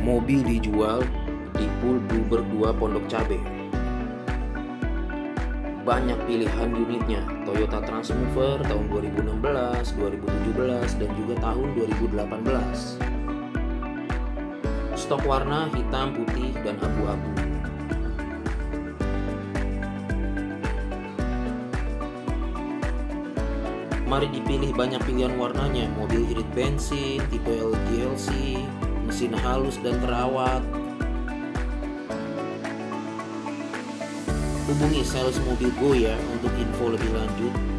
Mobil dijual di Pool Bluebird 2 Pondok Cabe. Banyak pilihan unitnya, Toyota Transmover tahun 2016, 2017, dan juga tahun 2018. Stok warna hitam, putih, dan abu-abu. Mari dipilih banyak pilihan warnanya, mobil irit bensin, tipe LGLC, mesin halus dan terawat. Hubungi sales mobil Goya untuk info lebih lanjut